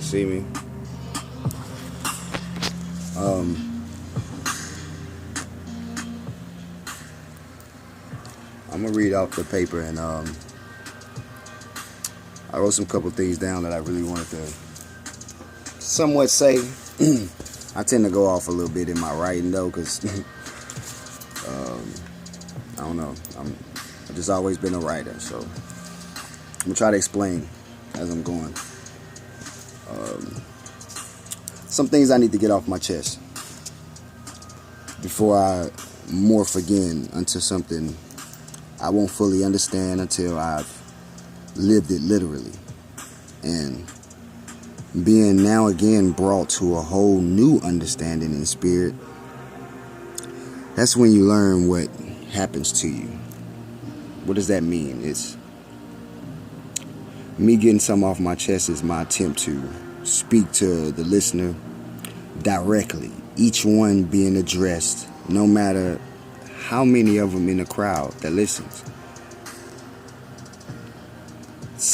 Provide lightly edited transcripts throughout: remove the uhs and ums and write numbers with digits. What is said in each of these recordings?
see me. I'm gonna read off the paper, and I wrote some couple things down that I really wanted to somewhat say. I tend to go off a little bit in my writing though, because I don't know. I've just always been a writer, so I'm gonna try to explain as I'm going. Some things I need to get off my chest before I morph again into something I won't fully understand until I've lived it literally. And being now again brought to a whole new understanding in spirit, that's when you learn what happens to you. What does that mean? It's me getting some off my chest is my attempt to speak to the listener directly, each one being addressed, no matter how many of them in the crowd that listens.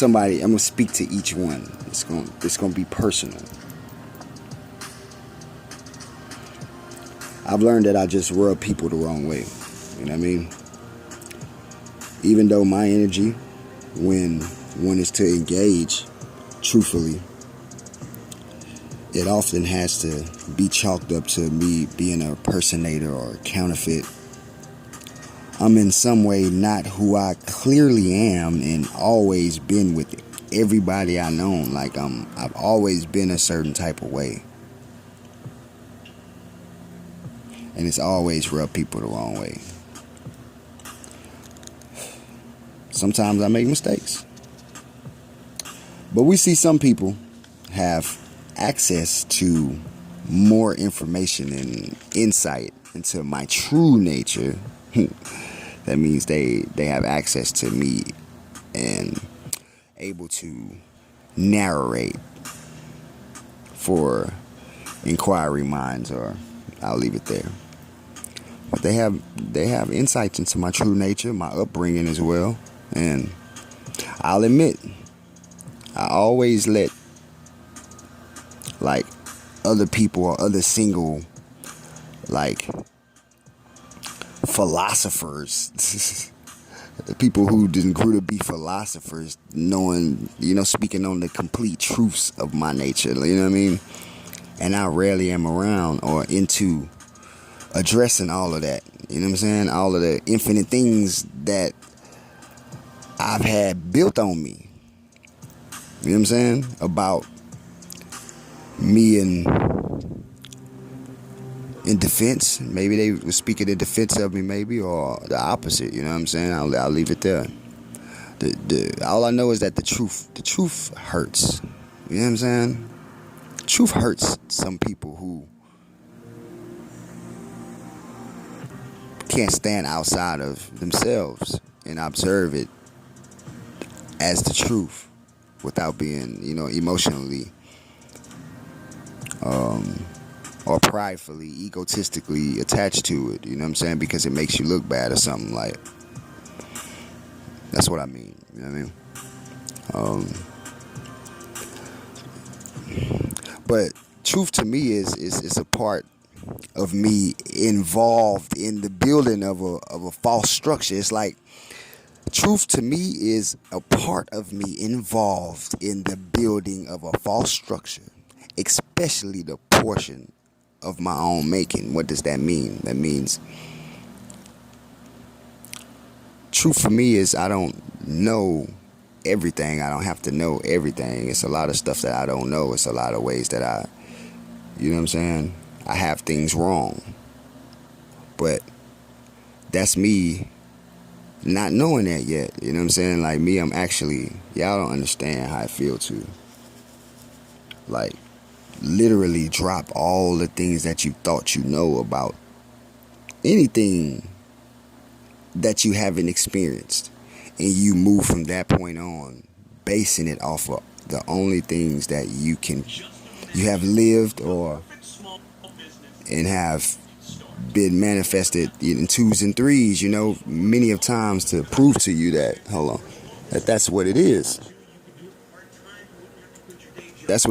I'm gonna speak to each one. It's gonna be personal. I've learned that I just rub people the wrong way. You know what I mean? Even though my energy, when one is to engage truthfully, it often has to be chalked up to me being a personator or a counterfeit. I'm in some way not who I clearly am and always been with everybody I known. Like I've always been a certain type of way. And it's always rubbed people the wrong way. Sometimes I make mistakes. But we see some people have access to more information and insight into my true nature. That means they have access to me and able to narrate for inquiry minds, or I'll leave it there. But they have insights into my true nature, my upbringing as well. And I'll admit, I always let like other people or other single like philosophers, the people who didn't grew to be philosophers, knowing, speaking on the complete truths of my nature, you know what I mean? And I rarely am around or into addressing all of that, you know what I'm saying? All of the infinite things that I've had built on me, you know what I'm saying? About me and in defense. Maybe they were speaking in defense of me, maybe, or the opposite, you know what I'm saying? I'll leave it there. All I know is that the truth hurts, you know what I'm saying? Truth hurts some people who can't stand outside of themselves and observe it as the truth without being, emotionally or pridefully, egotistically attached to it, you know what I'm saying? Because it makes you look bad or something. Like, that's what I mean, you know what I mean? But truth to me is a part of me involved in the building of a false structure. It's like truth to me is a part of me involved in the building of a false structure, especially the portion of my own making. What does that mean? That means truth for me is I don't know everything. I don't have to know everything. It's a lot of stuff that I don't know. It's a lot of ways that you know what I'm saying? I have things wrong. But that's me not knowing that yet. You know what I'm saying? Like me, I'm actually, y'all don't understand how I feel to, like, literally drop all the things that you thought you know about anything that you haven't experienced, and you move from that point on, basing it off of the only things that you have lived or and have been manifested in twos and threes, many of times to prove to you that that's what it is.